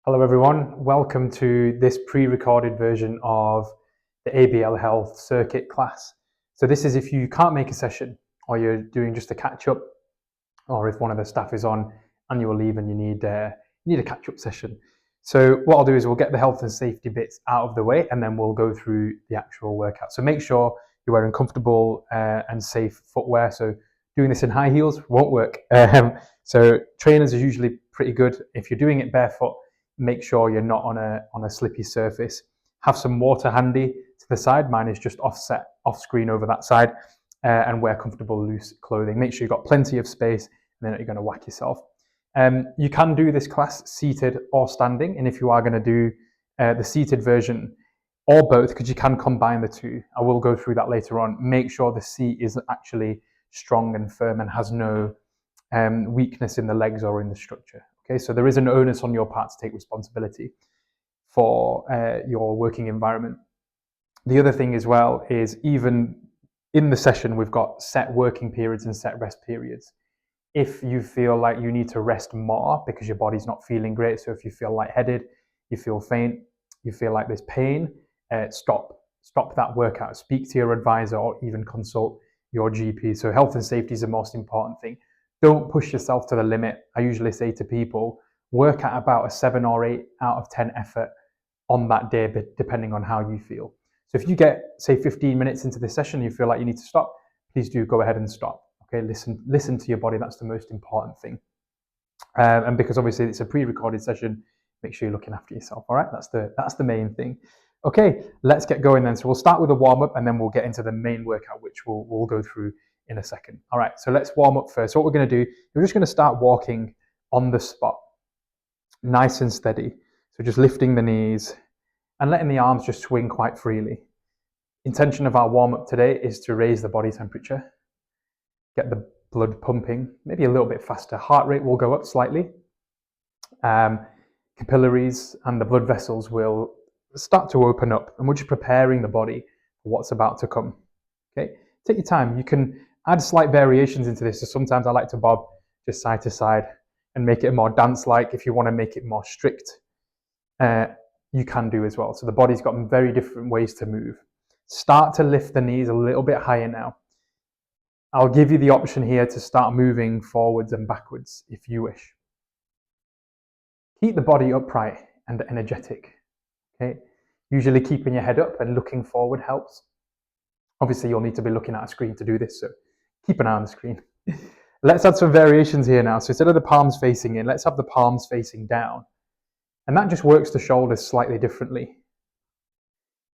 Hello everyone, welcome to this pre-recorded version of the ABL Health Circuit class. So this is if you can't make a session or you're doing just a catch-up, or if one of the staff is on annual leave and you need a catch-up session. So what I'll do is we'll get the health and safety bits out of the way and then we'll go through the actual workout. So make sure you're wearing comfortable and safe footwear. So doing this in high heels won't work. So trainers are usually pretty good. If you're doing it barefoot, make sure you're not on a slippy surface. Have some water handy to the side. Mine is just off screen over that side, and wear comfortable loose clothing. Make sure you've got plenty of space, and then you're going to whack yourself. You can do this class seated or standing, and if you are going to do the seated version or both, because you can combine the two, I will go through that later on. Make sure the seat is actually strong and firm and has no weakness in the legs or in the structure. Okay, so there is an onus on your part to take responsibility for your working environment. The other thing as well is even in the session, we've got set working periods and set rest periods. If you feel like you need to rest more because your body's not feeling great, so if you feel lightheaded, you feel faint, you feel like there's pain, stop that workout. Speak to your advisor or even consult your GP. So health and safety is the most important thing. Don't push yourself to the limit. I usually say to people, work at about a 7 or 8 out of 10 effort on that day, depending on how you feel. So if you get, say, 15 minutes into the session, and you feel like you need to stop, please do go ahead and stop. Okay, listen to your body. That's the most important thing. And because obviously it's a pre-recorded session, make sure you're looking after yourself. All right, that's the main thing. Okay, let's get going then. So we'll start with a warm-up and then we'll get into the main workout, which we'll go through in a second. All right, so let's warm up first. So what we're going to do, we're just going to start walking on the spot, nice and steady. So just lifting the knees and letting the arms just swing quite freely. Intention of our warm-up today is to raise the body temperature, get the blood pumping, maybe a little bit faster. Heart rate will go up slightly. Capillaries and the blood vessels will start to open up, and we're just preparing the body for what's about to come. Okay, take your time. You can add slight variations into this. So sometimes I like to bob just side to side and make it more dance-like. If you want to make it more strict, you can do as well. So the body's got very different ways to move. Start to lift the knees a little bit higher now. I'll give you the option here to start moving forwards and backwards if you wish. Keep the body upright and energetic. Okay? Usually keeping your head up and looking forward helps. Obviously, you'll need to be looking at a screen to do this, so keep an eye on the screen. Let's add some variations here now. So instead of the palms facing in, let's have the palms facing down. And that just works the shoulders slightly differently.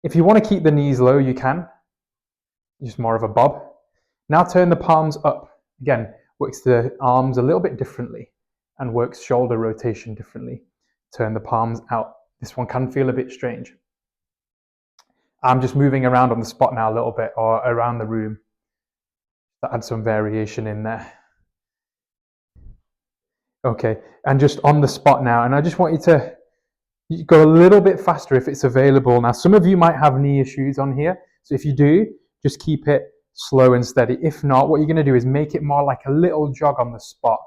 If you want to keep the knees low, you can. Just more of a bob. Now turn the palms up. Again, works the arms a little bit differently and works shoulder rotation differently. Turn the palms out. This one can feel a bit strange. I'm just moving around on the spot now a little bit, or around the room, to add some variation in there. Okay, and just on the spot now, and I just want you to go a little bit faster if it's available. Now, some of you might have knee issues on here, so if you do, just keep it slow and steady. If not, what you're going to do is make it more like a little jog on the spot.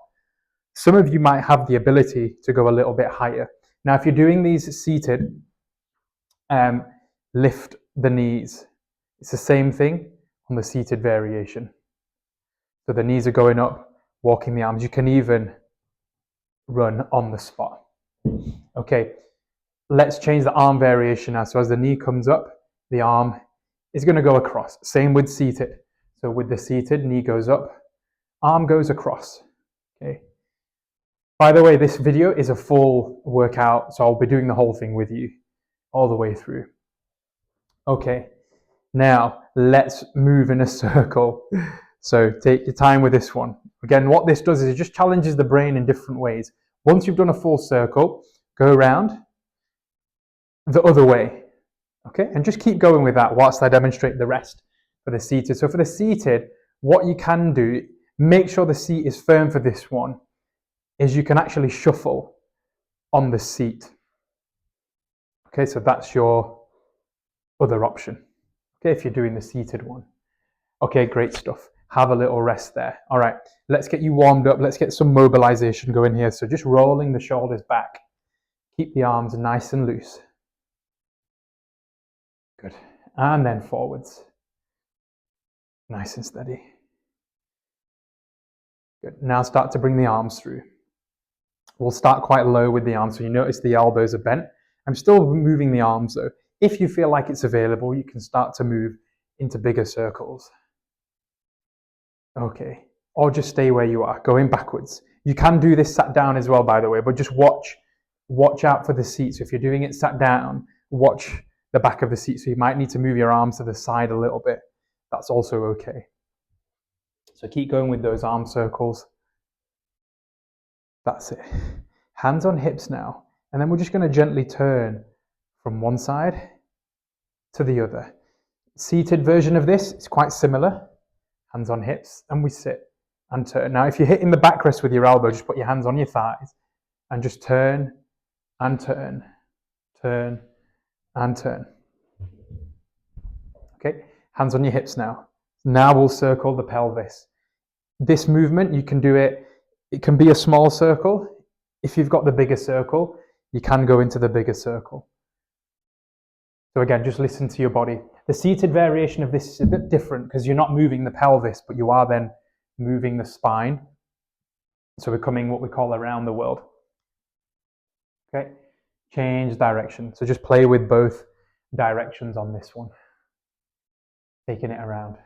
Some of you might have the ability to go a little bit higher. Now, if you're doing these seated, lift the knees. It's the same thing on the seated variation. So the knees are going up, walking the arms. You can even run on the spot. Okay, let's change the arm variation now. So as the knee comes up, the arm is going to go across. Same with seated. So with the seated, knee goes up, arm goes across. Okay. By the way, this video is a full workout, so I'll be doing the whole thing with you all the way through. Okay, now let's move in a circle. So take your time with this one. Again, what this does is it just challenges the brain in different ways. Once you've done a full circle, go around the other way. Okay, and just keep going with that whilst I demonstrate the rest for the seated. So for the seated, what you can do, make sure the seat is firm for this one, is you can actually shuffle on the seat. Okay, so that's your other option. Okay, if you're doing the seated one. Okay, great stuff. Have a little rest there. All right, let's get you warmed up. Let's get some mobilization going here. So just rolling the shoulders back. Keep the arms nice and loose. Good. And then forwards. Nice and steady. Good. Now start to bring the arms through. We'll start quite low with the arms, so you notice the elbows are bent. I'm still moving the arms though. If you feel like it's available, you can start to move into bigger circles. Okay. Or just stay where you are, going backwards. You can do this sat down as well, by the way, but just watch out for the seat. So if you're doing it sat down, watch the back of the seat. So you might need to move your arms to the side a little bit. That's also okay. So keep going with those arm circles. That's it. Hands on hips now. And then we're just going to gently turn from one side to the other. Seated version of this is quite similar. Hands on hips, and we sit and turn. Now, if you're hitting the backrest with your elbow, just put your hands on your thighs and just turn and turn, turn and turn. Okay, hands on your hips now. Now we'll circle the pelvis. This movement, you can do it, it can be a small circle. If you've got the bigger circle, you can go into the bigger circle. So again, just listen to your body. The seated variation of this is a bit different because you're not moving the pelvis, but you are then moving the spine. So we're coming what we call around the world. Okay, change direction. So just play with both directions on this one. Taking it around.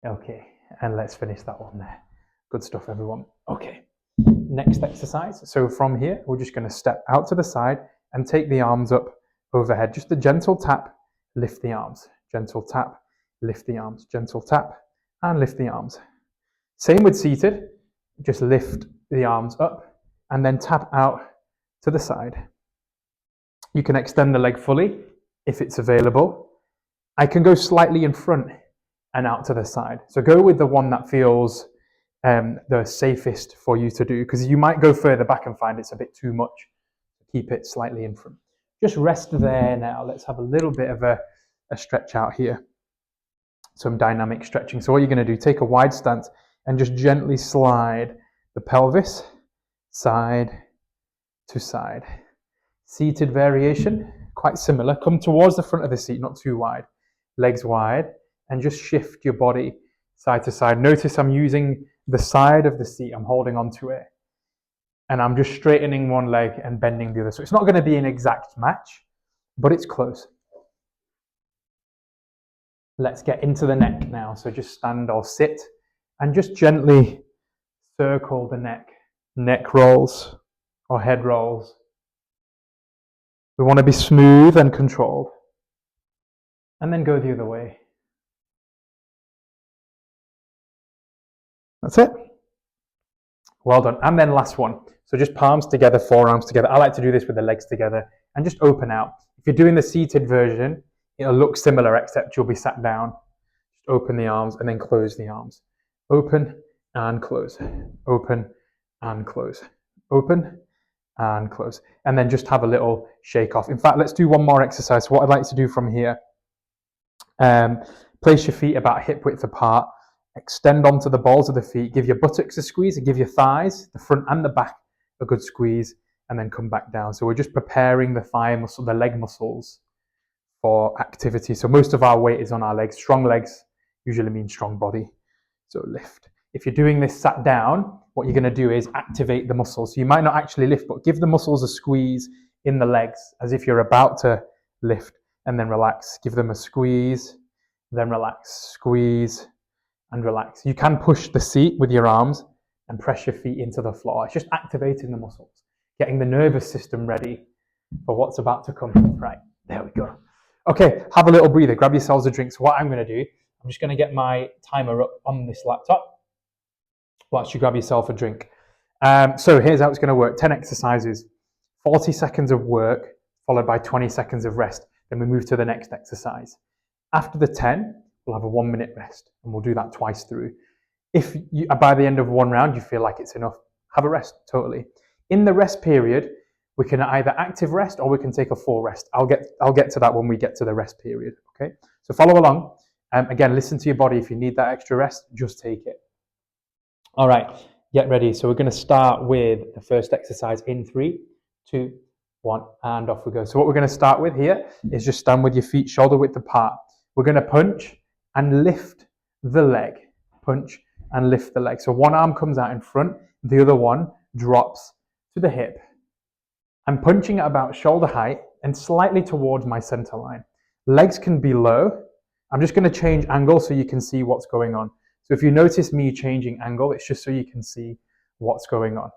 Okay, and let's finish that one there. Good stuff, everyone. Okay, next exercise. So from here, we're just going to step out to the side and take the arms up overhead. Just a gentle tap, lift the arms. Gentle tap, lift the arms. Gentle tap, and lift the arms. Same with seated. Just lift the arms up and then tap out to the side. You can extend the leg fully if it's available. I can go slightly in front and out to the side. So go with the one that feels the safest for you to do, because you might go further back and find it's a bit too much. Keep it slightly in front. Just rest there now. Let's have a little bit of a stretch out here. Some dynamic stretching. So what you're going to do, take a wide stance and just gently slide the pelvis side to side. Seated variation, quite similar. Come towards the front of the seat, not too wide. Legs wide, and just shift your body side to side. Notice I'm using the side of the seat. I'm holding onto it. And I'm just straightening one leg and bending the other. So it's not going to be an exact match, but it's close. Let's get into the neck now. So just stand or sit and just gently circle the neck. Neck rolls or head rolls. We want to be smooth and controlled. And then go the other way. That's it. Well done. And then last one. So just palms together, forearms together. I like to do this with the legs together and just open out. If you're doing the seated version, it'll look similar except you'll be sat down. Just open the arms and then close the arms. Open and close. Open and close. Open and close. And then just have a little shake off. In fact, let's do one more exercise. So what I'd like to do from here, place your feet about hip width apart. Extend onto the balls of the feet. Give your buttocks a squeeze and give your thighs, the front and the back, a good squeeze, and then come back down. So we're just preparing the thigh muscle, the leg muscles for activity. So most of our weight is on our legs. Strong legs usually mean strong body. So lift. If you're doing this sat down, what you're going to do is activate the muscles. So you might not actually lift, but give the muscles a squeeze in the legs as if you're about to lift, and then relax. Give them a squeeze, then relax, squeeze, and relax. You can push the seat with your arms and press your feet into the floor. It's just activating the muscles, getting the nervous system ready for what's about to come. Right, there we go. Okay, have a little breather. Grab yourselves a drink. So what I'm going to do, I'm just going to get my timer up on this laptop whilst you grab yourself a drink. So here's how it's going to work. 10 exercises, 40 seconds of work, followed by 20 seconds of rest. Then we move to the next exercise. After the 10, we'll have a 1 minute rest, and we'll do that twice through. If you, by the end of one round, you feel like it's enough, have a rest, totally. In the rest period, we can either active rest or we can take a full rest. I'll get to that when we get to the rest period, okay? So follow along. Again, listen to your body. If you need that extra rest, just take it. All right, get ready. So we're going to start with the first exercise in 3, 2, 1, and off we go. So what we're going to start with here is just stand with your feet shoulder width apart. We're going to punch and lift the leg. Punch and lift the leg. So one arm comes out in front, the other one drops to the hip. I'm punching at about shoulder height and slightly towards my center line. Legs can be low. I'm just going to change angle so you can see what's going on. So if you notice me changing angle, it's just so you can see what's going on.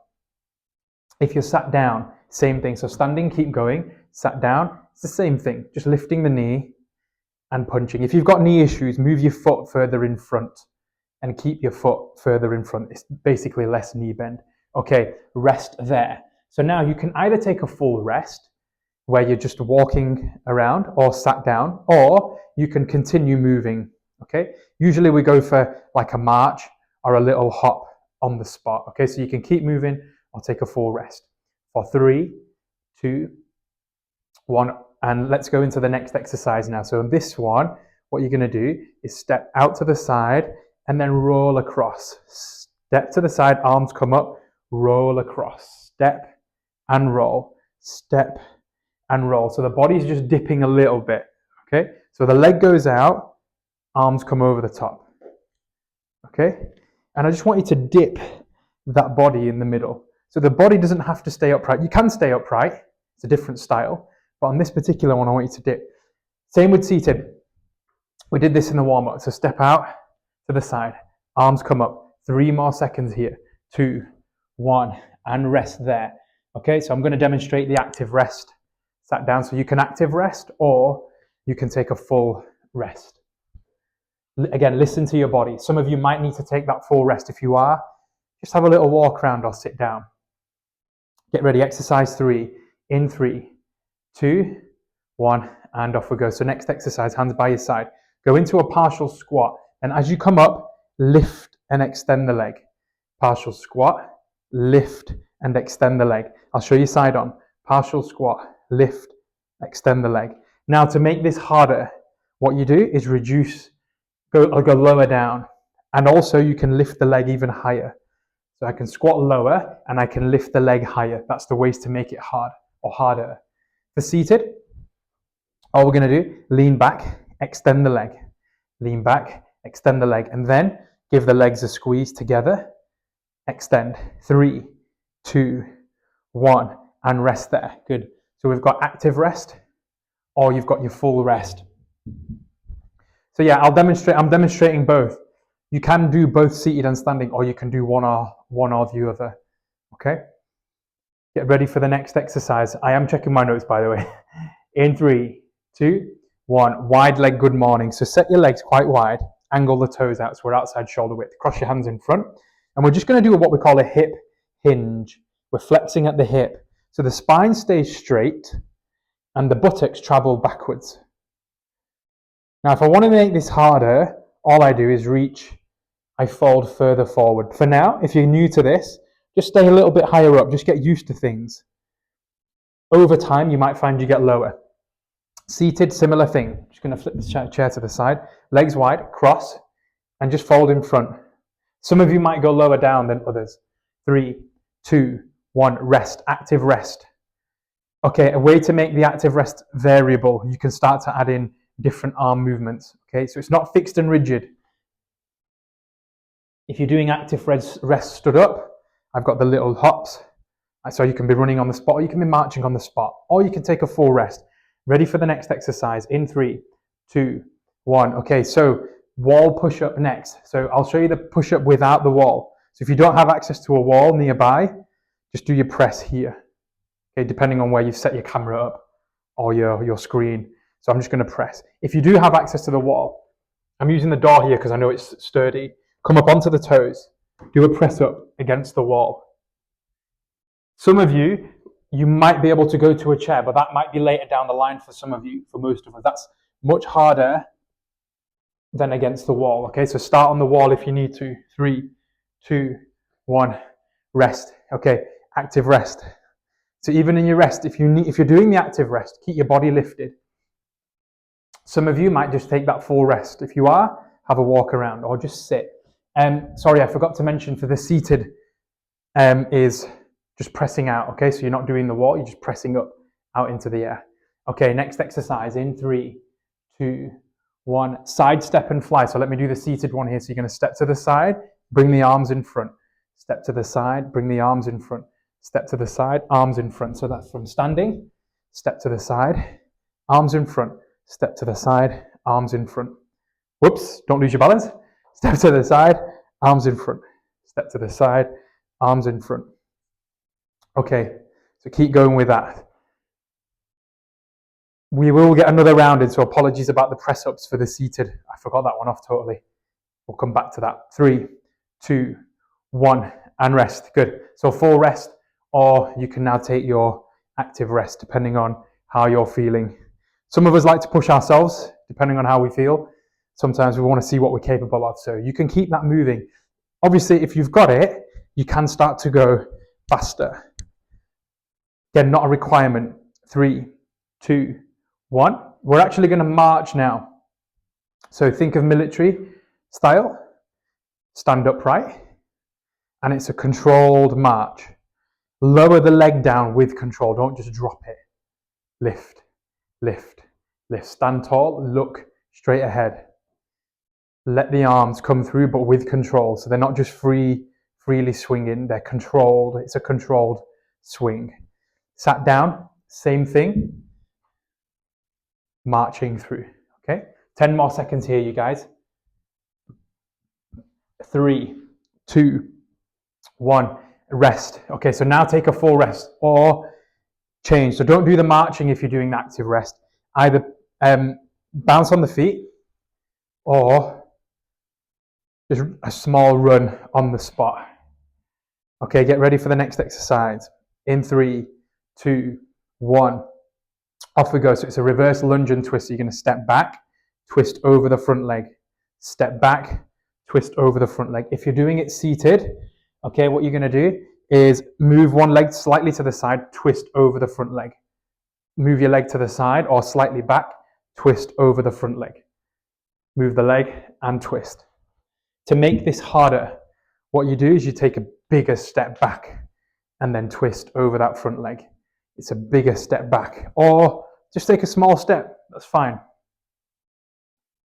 If you're sat down, same thing. So standing, keep going. Sat down, it's the same thing. Just lifting the knee and punching. If you've got knee issues, move your foot further in front and keep your foot further in front. It's basically less knee bend. Okay, rest there. So now you can either take a full rest where you're just walking around or sat down, or you can continue moving. Okay, usually we go for like a march or a little hop on the spot. Okay, so you can keep moving or take a full rest. For 3, 2, 1, and let's go into the next exercise now. So in this one, what you're going to do is step out to the side and then roll across. Step to the side, arms come up, roll across. Step and roll. Step and roll. So the body's just dipping a little bit. Okay, so the leg goes out, arms come over the top. Okay, and I just want you to dip that body in the middle. So the body doesn't have to stay upright. You can stay upright. It's a different style. But on this particular one, I want you to dip. Same with seated. We did this in the warm-up. So step out to the side. Arms come up. 3 more seconds here. 2, 1, and rest there. Okay, so I'm going to demonstrate the active rest. Sat down, so you can active rest or you can take a full rest. Again, listen to your body. Some of you might need to take that full rest. If you are, just have a little walk around or sit down. Get ready. Exercise 3. In 3, 2, 1, and off we go. So next exercise, hands by your side. Go into a partial squat. And as you come up, lift and extend the leg. Partial squat, lift and extend the leg. I'll show you side on. Partial squat, lift, extend the leg. Now to make this harder, what you do is reduce, go lower down. And also you can lift the leg even higher. So I can squat lower and I can lift the leg higher. That's the ways to make it hard or harder. For seated, all we're going to do, lean back, extend the leg. Lean back, extend the leg. And then give the legs a squeeze together. Extend. 3, 2, 1, and rest there. Good. So we've got active rest or you've got your full rest. So yeah, I'm demonstrating both. You can do both seated and standing, or you can do one or the other. Okay? Get ready for the next exercise. I am checking my notes, by the way. In 3, 2, 1. Wide leg good morning. So set your legs quite wide. Angle the toes out so we're outside shoulder width. Cross your hands in front. And we're just going to do what we call a hip hinge. We're flexing at the hip. So the spine stays straight and the buttocks travel backwards. Now, if I want to make this harder, all I do is reach. I fold further forward. For now, if you're new to this, just stay a little bit higher up. Just get used to things. Over time, you might find you get lower. Seated, similar thing. Just going to flip the chair to the side. Legs wide, cross, and just fold in front. Some of you might go lower down than others. 3, 2, 1, rest. Active rest. Okay, a way to make the active rest variable. You can start to add in different arm movements. Okay, so it's not fixed and rigid. If you're doing active rest stood up, I've got the little hops. So you can be running on the spot, or you can be marching on the spot, or you can take a full rest. Ready for the next exercise in 3, 2, 1. Okay, so wall push-up next. So I'll show you the push-up without the wall. So if you don't have access to a wall nearby, just do your press here. Okay, depending on where you've set your camera up or your screen. So I'm just going to press. If you do have access to the wall, I'm using the door here because I know it's sturdy. Come up onto the toes. Do a press up against the wall. Some of you might be able to go to a chair, but that might be later down the line for some of you. For most of us, that's much harder than against the wall. Okay, so start on the wall if you need to. 3, 2, 1, rest. Okay, active rest. So even in your rest, if you're doing the active rest, keep your body lifted. Some of you might just take that full rest. If you are, have a walk around or just sit. Sorry, I forgot to mention for the seated is just pressing out, okay? So you're not doing the wall, you're just pressing up, out into the air. Okay, next exercise in 3, 2, 1. Side step and fly. So let me do the seated one here. So you're going to step to the side, bring the arms in front. Step to the side, bring the arms in front. Step to the side, arms in front. So that's from standing, step to the side, arms in front. Step to the side, arms in front. Whoops, don't lose your balance. Step to the side, arms in front. Step to the side, arms in front. Okay, so keep going with that. We will get another round in, so apologies about the press-ups for the seated. I forgot that one off totally. We'll come back to that. 3, 2, 1, and rest. Good. So full rest, or you can now take your active rest, depending on how you're feeling. Some of us like to push ourselves, depending on how we feel. Sometimes we want to see what we're capable of, so you can keep that moving. Obviously, if you've got it, you can start to go faster. Again, not a requirement. 3, 2, 1. We're actually going to march now. So think of military style, stand upright, and it's a controlled march. Lower the leg down with control, don't just drop it. Lift, lift, lift. Stand tall, look straight ahead. Let the arms come through, but with control. So they're not just freely swinging, they're controlled. It's a controlled swing. Sat down, same thing. Marching through, okay? 10 more seconds here, you guys. 3, 2, 1, rest. Okay, so now take a full rest or change. So don't do the marching if you're doing the active rest. Either bounce on the feet or just a small run on the spot. Okay, get ready for the next exercise. In 3, 2, 1. Off we go. So it's a reverse lunge and twist. So you're going to step back, twist over the front leg. Step back, twist over the front leg. If you're doing it seated, okay, what you're going to do is move one leg slightly to the side, twist over the front leg. Move your leg to the side or slightly back, twist over the front leg. Move the leg and twist. To make this harder, what you do is you take a bigger step back and then twist over that front leg. It's a bigger step back, or just take a small step, that's fine.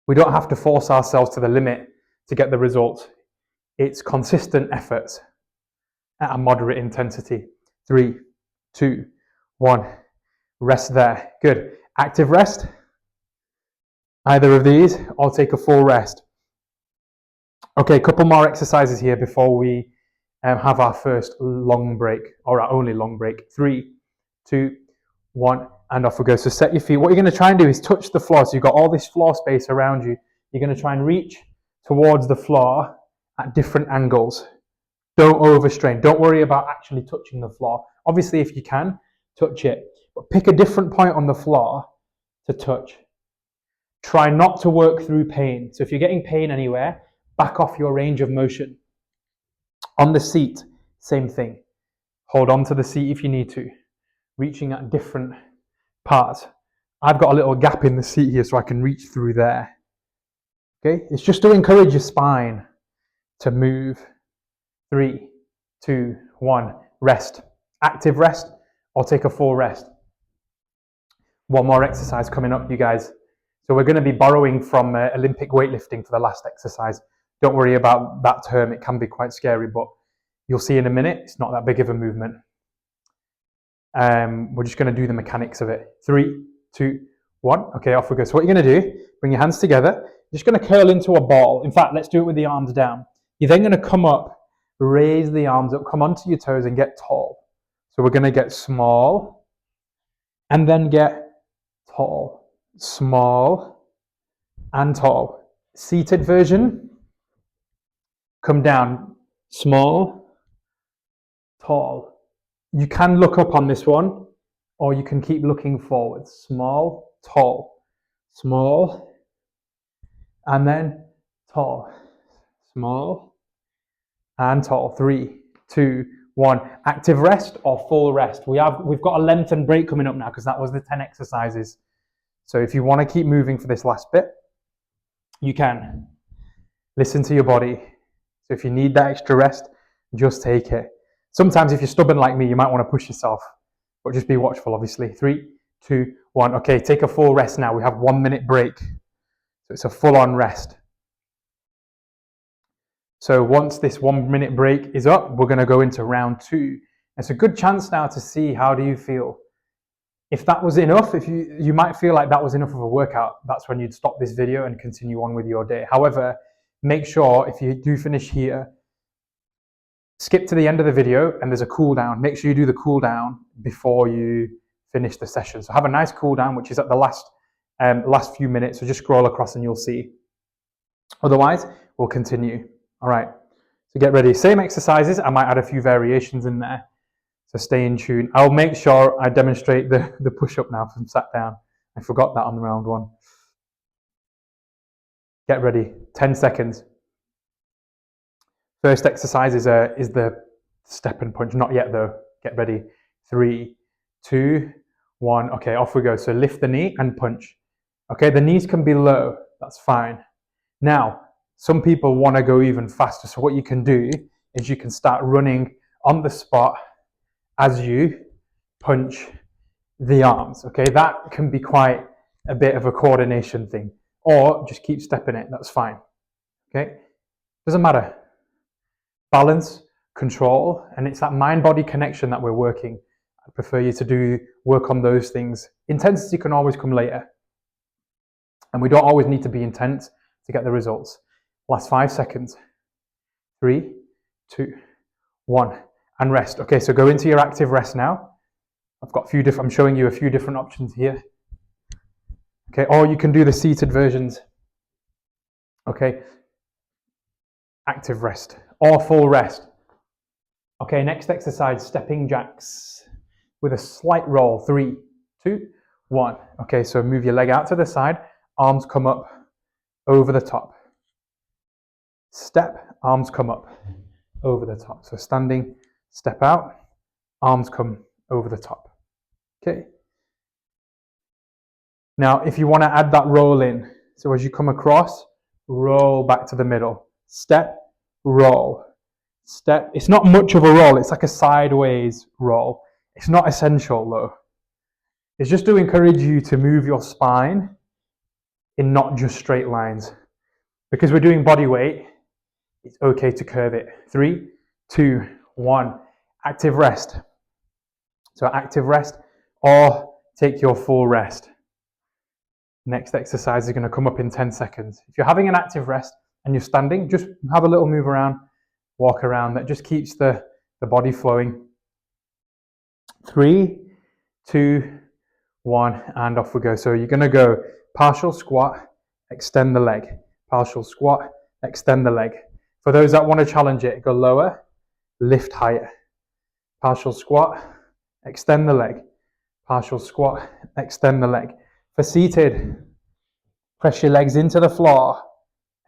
We don't have to force ourselves to the limit to get the result. It's consistent efforts at a moderate intensity. 3, 2, 1, rest there. Good. Active rest, either of these, or take a full rest. Okay, a couple more exercises here before we have our first long break, or our only long break. 3, 2, 1, and off we go. So set your feet. What you're going to try and do is touch the floor. So you've got all this floor space around you. You're going to try and reach towards the floor at different angles. Don't overstrain. Don't worry about actually touching the floor. Obviously, if you can, touch it. But pick a different point on the floor to touch. Try not to work through pain. So if you're getting pain anywhere, back off your range of motion. On the seat, same thing. Hold on to the seat if you need to. Reaching at different parts. I've got a little gap in the seat here so I can reach through there. Okay, it's just to encourage your spine to move. 3, 2, 1, rest. Active rest or take a full rest. One more exercise coming up, you guys. So we're going to be borrowing from Olympic weightlifting for the last exercise. Don't worry about that term, it can be quite scary, but you'll see in a minute, it's not that big of a movement. We're just going to do the mechanics of it. 3, 2, 1. Okay, off we go. So what you're going to do, bring your hands together. You're just going to curl into a ball. In fact, let's do it with the arms down. You're then going to come up, raise the arms up, come onto your toes and get tall. So we're going to get small and then get tall. Small and tall. Seated version. Come down. Small, tall. You can look up on this one, or you can keep looking forward. Small, tall, small, and then tall. Small and tall. 3, 2, 1. Active rest or full rest. We've got a lengthened break coming up now because that was the 10 exercises. So if you want to keep moving for this last bit, you can. Listen to your body. So if you need that extra rest, just take it. Sometimes if you're stubborn like me, you might want to push yourself, but just be watchful, obviously. 3, 2, 1. Okay, take a full rest now. We have 1 minute break. So it's a full-on rest. So once this 1 minute break is up, we're going to go into round 2. It's a good chance now to see how do you feel. If that was enough, if you might feel like that was enough of a workout, that's when you'd stop this video and continue on with your day. However, make sure if you do finish here, skip to the end of the video and there's a cool down. Make sure you do the cool down before you finish the session. So have a nice cool down, which is at the last few minutes. So just scroll across and you'll see. Otherwise, we'll continue. All right, so get ready. Same exercises. I might add a few variations in there. So stay in tune. I'll make sure I demonstrate the push-up now from sat down. I forgot that on the round 1. Get ready. 10 seconds. First exercise is the step and punch. Not yet though. Get ready. 3, 2, 1. Okay, off we go. So lift the knee and punch. Okay, the knees can be low. That's fine. Now, some people want to go even faster. So what you can do is you can start running on the spot as you punch the arms. Okay, that can be quite a bit of a coordination thing. Or just keep stepping it. That's fine. Okay, doesn't matter. Balance, control, and it's that mind-body connection that we're working. I prefer you to work on those things. Intensity can always come later. And we don't always need to be intense to get the results. Last 5 seconds. 3, 2, 1, and rest. Okay, so go into your active rest now. I'm showing you a few different options here. Okay, or you can do the seated versions. Okay, active rest or full rest. Okay, next exercise, stepping jacks with a slight roll. 3, 2, 1. Okay, so move your leg out to the side, arms come up over the top. Step, arms come up over the top. So standing, step out, arms come over the top. Okay. Now, if you want to add that roll in, so as you come across, roll back to the middle. Step, roll. Step. It's not much of a roll. It's like a sideways roll. It's not essential though. It's just to encourage you to move your spine in not just straight lines. Because we're doing body weight, it's okay to curve it. 3, 2, 1. Active rest. So active rest or take your full rest. Next exercise is going to come up in 10 seconds. If you're having an active rest and you're standing, just have a little move around, walk around. That just keeps the body flowing. 3, 2, 1, and off we go. So you're going to go partial squat, extend the leg. Partial squat, extend the leg. For those that want to challenge it, go lower, lift higher. Partial squat, extend the leg. Partial squat, extend the leg. For seated, press your legs into the floor,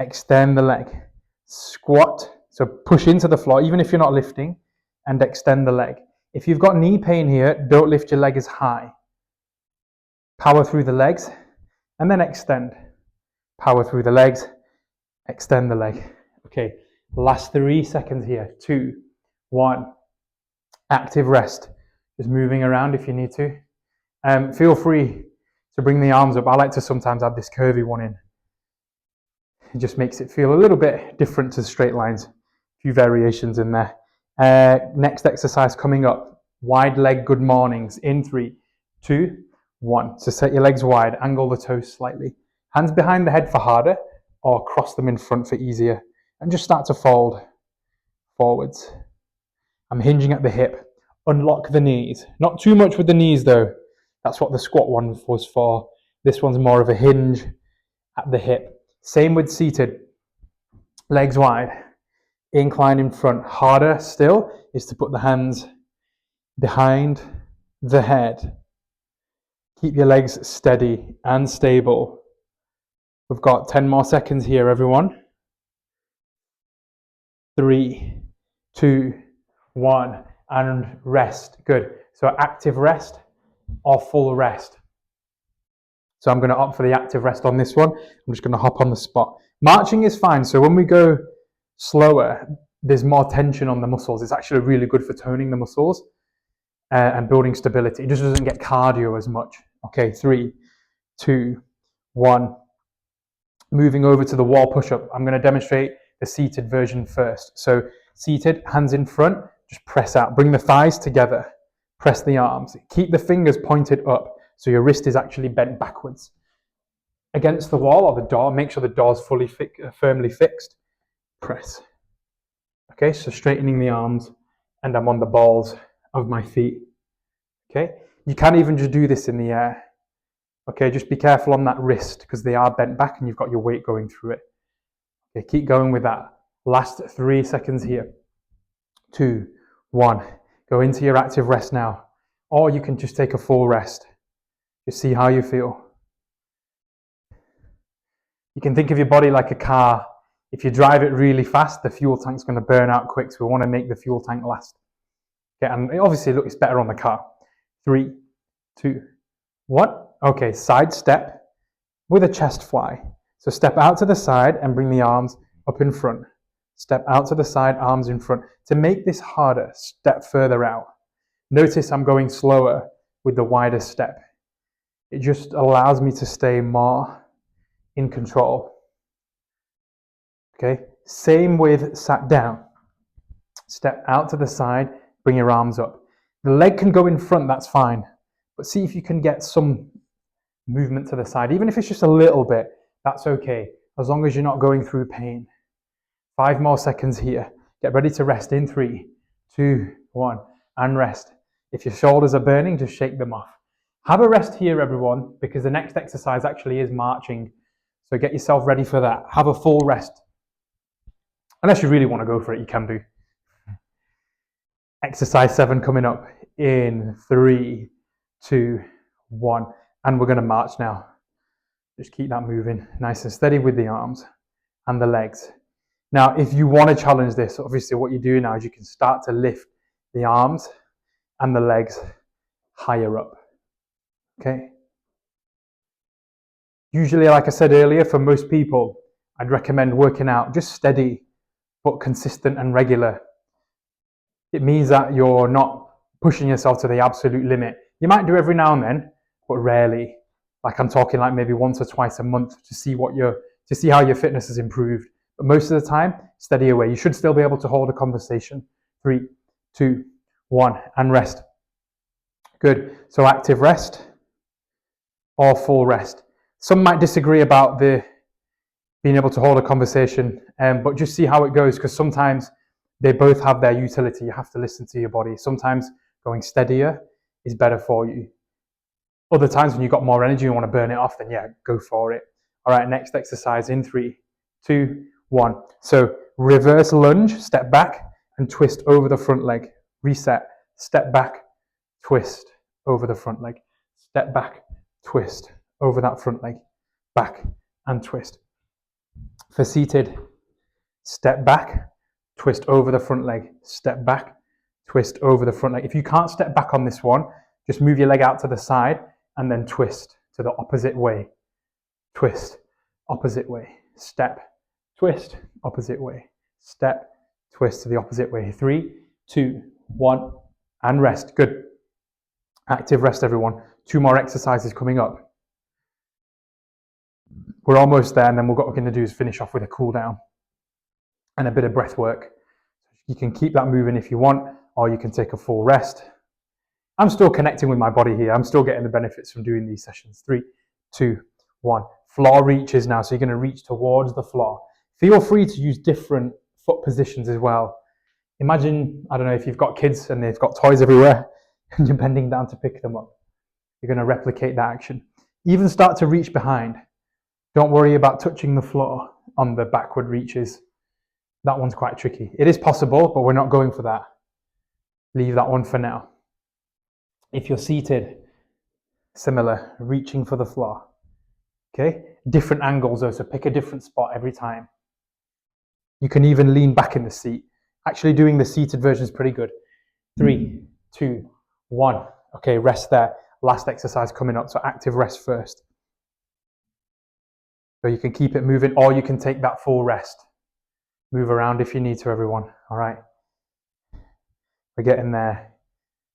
extend the leg. Squat, so push into the floor, even if you're not lifting, and extend the leg. If you've got knee pain here, don't lift your leg as high. Power through the legs, and then extend. Power through the legs, extend the leg. Okay, last 3 seconds here. 2, 1. Active rest. Just moving around if you need to. Feel free to bring the arms up. I like to sometimes add this curvy one in. It just makes it feel a little bit different to straight lines. A few variations in there. Next exercise coming up. Wide leg good mornings in 3, 2, 1. So set your legs wide, angle the toes slightly. Hands behind the head for harder, or cross them in front for easier. And just start to fold forwards. I'm hinging at the hip. Unlock the knees. Not too much with the knees though. That's what the squat one was for. This one's more of a hinge at the hip. Same with seated. Legs wide. Incline in front. Harder still is to put the hands behind the head. Keep your legs steady and stable. We've got 10 more seconds here, everyone. 3, 2, 1, and rest. Good. So active rest or full rest. So I'm going to opt for the active rest on this one. I'm just going to hop on the spot. Marching is fine. So when we go slower, there's more tension on the muscles. It's actually really good for toning the muscles and building stability. It just doesn't get cardio as much. Okay, 3, 2, 1. Moving over to the wall push-up. I'm going to demonstrate the seated version first. So seated, hands in front, just press out. Bring the thighs together. Press the arms. Keep the fingers pointed up so your wrist is actually bent backwards. Against the wall or the door, make sure the door's firmly fixed. Press. Okay, so straightening the arms, and I'm on the balls of my feet. Okay, you can even just do this in the air. Okay, just be careful on that wrist because they are bent back and you've got your weight going through it. Okay, keep going with that. Last 3 seconds here. 2, 1. Go into your active rest now. Or you can just take a full rest. Just see how you feel. You can think of your body like a car. If you drive it really fast, the fuel tank's going to burn out quick, so we want to make the fuel tank last. Okay, and obviously, look, it's better on the car. 3, 2, 1. Okay, side step with a chest fly. So step out to the side and bring the arms up in front. Step out to the side, arms in front. To make this harder, step further out. Notice I'm going slower with the wider step. It just allows me to stay more in control. Okay, same with sat down. Step out to the side, bring your arms up. The leg can go in front, that's fine. But see if you can get some movement to the side. Even if it's just a little bit, that's okay. As long as you're not going through pain. 5 more seconds here. Get ready to rest in 3, 2, 1, and rest. If your shoulders are burning, just shake them off. Have a rest here, everyone, because the next exercise actually is marching. So get yourself ready for that. Have a full rest. Unless you really want to go for it, you can do. Exercise 7 coming up in 3, 2, 1. And we're going to march now. Just keep that moving nice and steady with the arms and the legs. Now, if you want to challenge this, obviously what you do now is you can start to lift the arms and the legs higher up. Okay? Usually, like I said earlier, for most people, I'd recommend working out just steady, but consistent and regular. It means that you're not pushing yourself to the absolute limit. You might do every now and then, but rarely. Like I'm talking like maybe once or twice a month to see how your fitness has improved. But most of the time, steady away. You should still be able to hold a conversation. 3, 2, 1, and rest. Good. So active rest or full rest. Some might disagree about the being able to hold a conversation, but just see how it goes, because sometimes they both have their utility. You have to listen to your body. Sometimes going steadier is better for you. Other times when you've got more energy, you want to burn it off, then yeah, go for it. All right, next exercise in 3, 2, 1. So reverse lunge, step back and twist over the front leg. Reset, step back, twist over the front leg. Step back, twist over that front leg. Back and twist. For seated, step back, twist over the front leg. Step back, twist over the front leg. If you can't step back on this one, just move your leg out to the side and then twist to the opposite way. Twist, opposite way. Step, twist, opposite way. Step, twist to the opposite way. 3, 2, 1, and rest. Good. Active rest, everyone. 2 more exercises coming up. We're almost there, and then what we're going to do is finish off with a cool down and a bit of breath work. You can keep that moving if you want, or you can take a full rest. I'm still connecting with my body here. I'm still getting the benefits from doing these sessions. 3, 2, 1. Floor reaches now. So you're going to reach towards the floor. Feel free to use different foot positions as well. Imagine, I don't know, if you've got kids and they've got toys everywhere and you're bending down to pick them up. You're going to replicate that action. Even start to reach behind. Don't worry about touching the floor on the backward reaches. That one's quite tricky. It is possible, but we're not going for that. Leave that one for now. If you're seated, similar, reaching for the floor. Okay? Different angles though, so pick a different spot every time. You can even lean back in the seat. Actually doing the seated version is pretty good. 3, 2, 1. Okay, rest there. Last exercise coming up, so active rest first. So you can keep it moving or you can take that full rest. Move around if you need to, everyone. All right. We're getting there.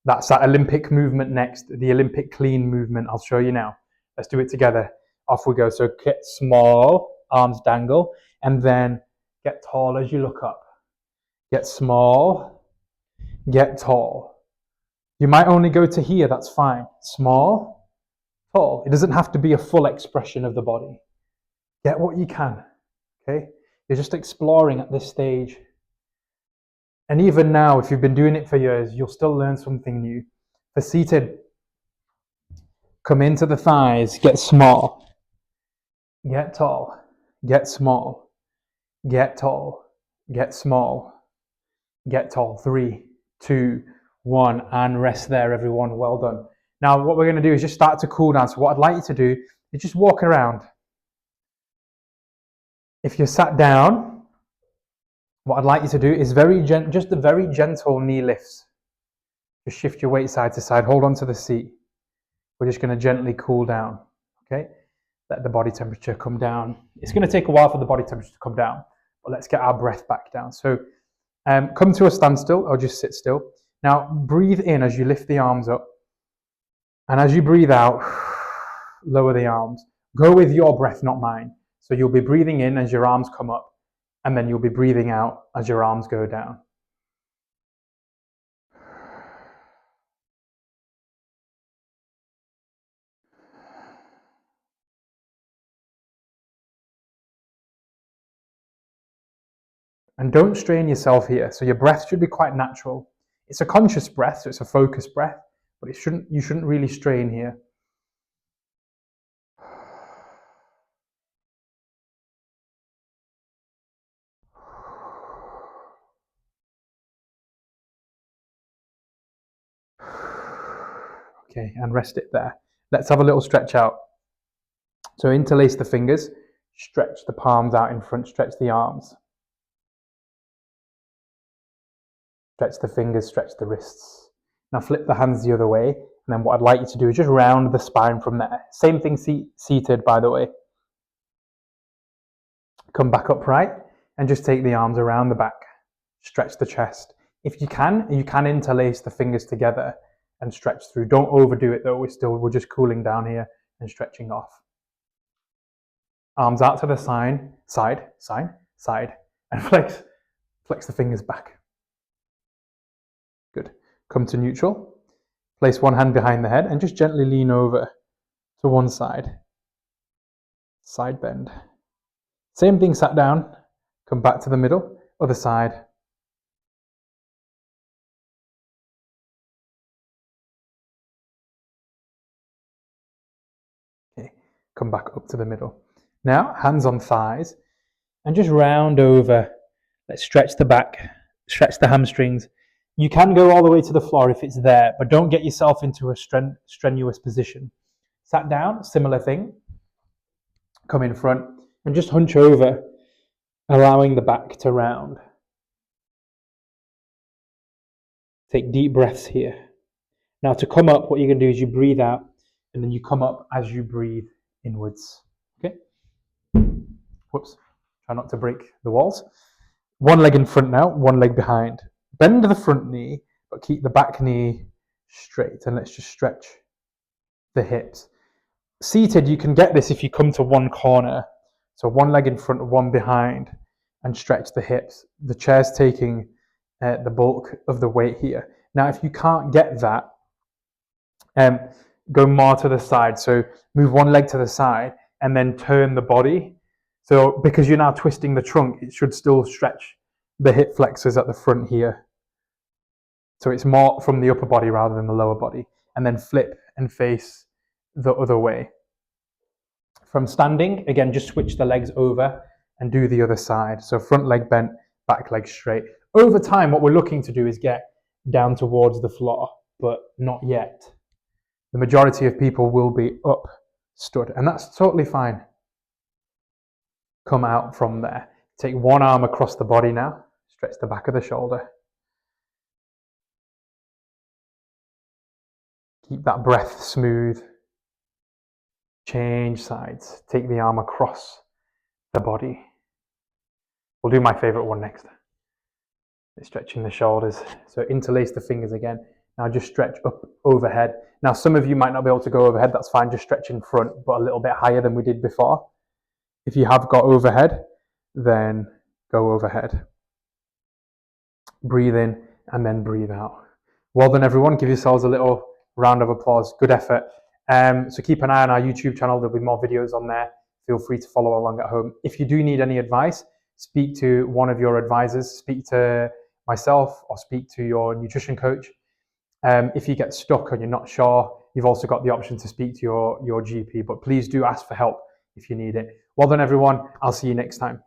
That's that Olympic movement next, the Olympic clean movement. I'll show you now. Let's do it together. Off we go. So get small, arms dangle, and then get tall as you look up. Get small, get tall. You might only go to here, that's fine. Small, tall. It doesn't have to be a full expression of the body. Get what you can, okay? You're just exploring at this stage. And even now, if you've been doing it for years, you'll still learn something new. For seated, come into the thighs, get small, get tall, get small, get tall, get small, get tall. 3, 2, 1, and rest there, everyone. Well done. Now, what we're going to do is just start to cool down. So what I'd like you to do is just walk around. If you're sat down, what I'd like you to do is just the very gentle knee lifts. Just shift your weight side to side. Hold on to the seat. We're just going to gently cool down. Okay? Let the body temperature come down. It's going to take a while for the body temperature to come down, but let's get our breath back down. So come to a standstill or just sit still. Now breathe in as you lift the arms up, and as you breathe out, lower the arms. Go with your breath, not mine. So you'll be breathing in as your arms come up, and then you'll be breathing out as your arms go down. And don't strain yourself here. So your breath should be quite natural. It's a conscious breath, so it's a focused breath, but you shouldn't really strain here. Okay, and rest it there. Let's have a little stretch out. So interlace the fingers, stretch the palms out in front, stretch the arms. Stretch the fingers, stretch the wrists. Now flip the hands the other way, and then what I'd like you to do is just round the spine from there. Same thing seated, by the way. Come back upright, and just take the arms around the back. Stretch the chest. If you can interlace the fingers together and stretch through. Don't overdo it though, we're just cooling down here and stretching off. Arms out to the side, and flex the fingers back. Good. Come to neutral. Place one hand behind the head and just gently lean over to one side. Side bend. Same thing, sat down. Come back to the middle, other side. Okay, come back up to the middle. Now, hands on thighs, and just round over. Let's stretch the back, stretch the hamstrings. You can go all the way to the floor if it's there, but don't get yourself into a strenuous position. Sat down, similar thing. Come in front and just hunch over, allowing the back to round. Take deep breaths here. Now to come up, what you're going to do is you breathe out, and then you come up as you breathe inwards. Okay? Whoops. Try not to break the walls. One leg in front now, one leg behind. Bend the front knee, but keep the back knee straight, and let's just stretch the hips. Seated, you can get this if you come to one corner. So one leg in front, one behind, and stretch the hips. The chair's taking the bulk of the weight here. Now, if you can't get that, go more to the side. So move one leg to the side and then turn the body. So because you're now twisting the trunk, it should still stretch the hip flexors at the front here. So it's more from the upper body rather than the lower body. And then flip and face the other way. From standing, again, just switch the legs over and do the other side. So front leg bent, back leg straight. Over time, what we're looking to do is get down towards the floor, but not yet. The majority of people will be up, stood, and that's totally fine. Come out from there. Take one arm across the body now. Stretch the back of the shoulder. Keep that breath smooth. Change sides. Take the arm across the body. We'll do my favorite one next. Stretching the shoulders. So interlace the fingers again. Now just stretch up overhead. Now some of you might not be able to go overhead, that's fine, just stretch in front, but a little bit higher than we did before. If you have got overhead, then go overhead. Breathe in and then breathe out. Well done everyone, give yourselves a little round of applause, good effort. So keep an eye on our YouTube channel, there'll be more videos on there. Feel free to follow along at home. If you do need any advice, speak to one of your advisors, speak to myself or speak to your nutrition coach. If you get stuck and you're not sure, you've also got the option to speak to your GP, but please do ask for help if you need it. Well done everyone, I'll see you next time.